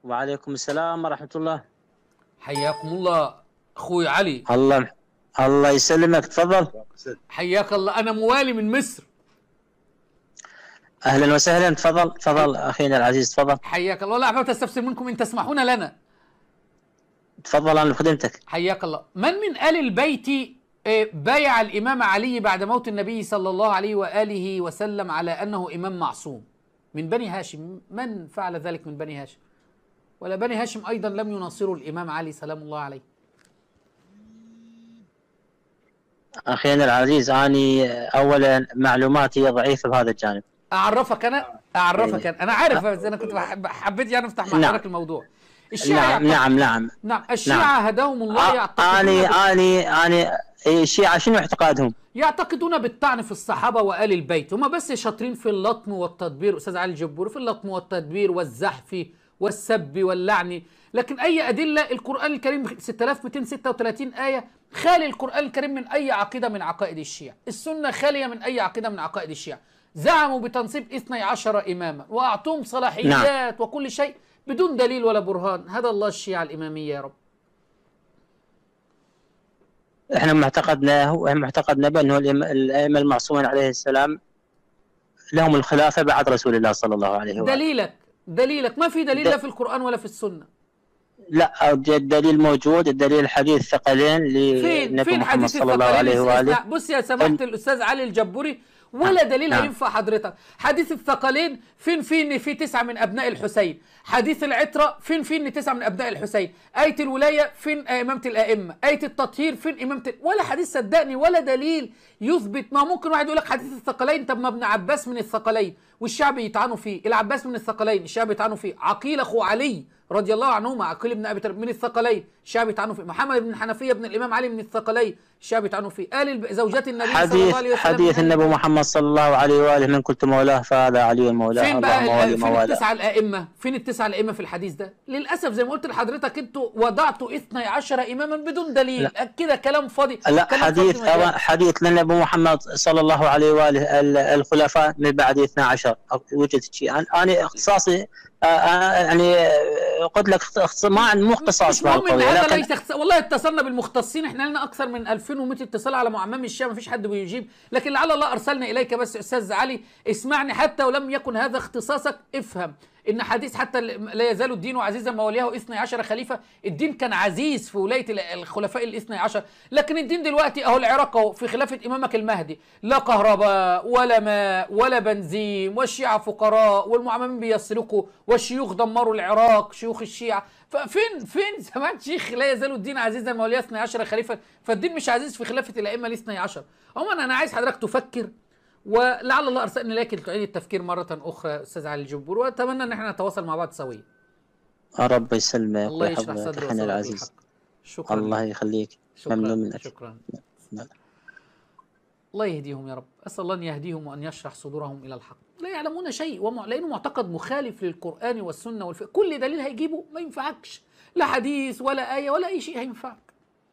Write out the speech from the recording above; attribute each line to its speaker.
Speaker 1: وعليكم السلام ورحمة الله.
Speaker 2: حياكم الله اخوي علي.
Speaker 1: الله يسلمك، تفضل.
Speaker 2: حياك الله، انا موالي من مصر.
Speaker 1: اهلا وسهلا، تفضل اخينا العزيز، تفضل.
Speaker 2: حياك الله. لا احببت استفسر منكم ان تسمحون لنا.
Speaker 1: تفضل، انا بخدمتك.
Speaker 2: حياك الله. من آل البيت بايع الامام علي بعد موت النبي صلى الله عليه واله وسلم على انه امام معصوم من بني هاشم؟ من فعل ذلك من بني هاشم؟ ولا بني هاشم ايضا لم يناصروا الامام علي سلام الله عليه؟
Speaker 1: اخينا العزيز، اني اولا معلوماتي ضعيفة بهذا الجانب.
Speaker 2: اعرفك انا انا عارف، بس انا كنت حبيت يعني افتح مع حضرتك الموضوع. الشيعة
Speaker 1: نعم
Speaker 2: الشيعة هداهم الله يعتقدون
Speaker 1: اني الشيعة شنو اعتقادهم؟
Speaker 2: يعتقدون بالطعن في الصحابة وآل البيت. هم بس شاطرين في اللطم والتدبير، أستاذ علي الجبوري، في اللطم والتدبير والزحف والسب واللعن، لكن أي أدلة؟ القرآن الكريم 6236 آية خالي القرآن الكريم من أي عقيدة من عقائد الشيعة. السنة خالية من أي عقيدة من عقائد الشيعة. زعموا بتنصيب 12 إماما وأعطوهم صلاحيات وكل شيء بدون دليل ولا برهان. هذا الله الشيعة الإمامية يا رب.
Speaker 1: احنا معتقدنا بانه الائمه المعصومين عليه السلام لهم الخلافه بعد رسول الله صلى الله عليه
Speaker 2: وسلم. دليلك ما في دليل لا في القرآن ولا في السنة.
Speaker 1: لا، الدليل موجود، الدليل حديث الثقلين للنبي محمد صلى الله عليه واله.
Speaker 2: بص يا سماحة الأستاذ علي الجبوري، ولا دليل هينفع حضرتك. حديث الثقلين فين ان في 9 من ابناء الحسين. حديث العترة فين ان 9 من ابناء الحسين. آية الولاية فين امامة الائمة. آية التطهير فين امامة ولا حديث صدقني ولا دليل يثبت. ما ممكن واحد يقول لك حديث الثقلين، طب ما ابن عباس من الثقلين والشعب يطعنوا فيه. العباس من الثقلين الشعب يطعنوا فيه. عقيل اخو علي رضي الله عنهما، عقيل بن ابي طالب من الثقلين الشعب يطعنوا فيه. محمد بن حنفية بن الامام علي من الثقلين الشعب يطعنوا فيه. زوجات النبي صلى الله عليه وسلم.
Speaker 1: حديث النبي محمد صلى الله عليه واله من كنت مولاه فهذا علي مولاه.
Speaker 2: فين بقى فين التسعة الائمه؟ فين التسعة الائمه في الحديث ده؟ للاسف زي ما قلت لحضرتك انتوا وضعتوا 12 اماما بدون دليل، كده كلام فاضي.
Speaker 1: لا، حديث للنبي محمد صلى الله عليه واله الخلفاء من بعد 12 وجد شيء. انا اختصاصي يعني قلت لك مو اختصاص في القضيه،
Speaker 2: لكن والله اتصلنا بالمختصين، احنا لنا اكثر من 2100 اتصال على معمم الشيعة، ما فيش حد بيجيب، لكن لعل الله ارسلنا اليك. بس استاذ علي اسمعني، حتى ولم يكن هذا اختصاصك افهم ان حديث حتى لا يزال الدين عزيزا ما وليه 12 خليفه. الدين كان عزيز في ولايه الخلفاء ال 12، لكن الدين دلوقتي اهو العراق اهو في خلافه امامك المهدي لا كهرباء ولا ماء ولا بنزين، والشيعه فقراء والمعممين بيسلكوا والشيوخ دمروا العراق شيوخ الشيعه. فين زمان شيخ لا يزال الدين عزيزا ما وليه 12 خليفه؟ فالدين مش عزيز في خلافه الائمه ال 12. عموما انا عايز حضرتك تفكر، ولعل الله ارسلني لكن تعيد التفكير مره اخرى استاذ علي الجبور، واتمنى ان احنا نتواصل مع بعض سويا.
Speaker 1: رب يسلمك،
Speaker 2: الله يشرح صدرك
Speaker 1: العزيز.
Speaker 2: شكرا.
Speaker 1: الله يخليك، ممنون منك.
Speaker 2: شكرا. الله يهديهم يا رب، اسال الله ان يهديهم وان يشرح صدورهم الى الحق. لا يعلمون شيء لانه معتقد مخالف للقران والسنه كل دليل هيجيبه ما ينفعكش، لا حديث ولا ايه ولا اي شيء هينفع.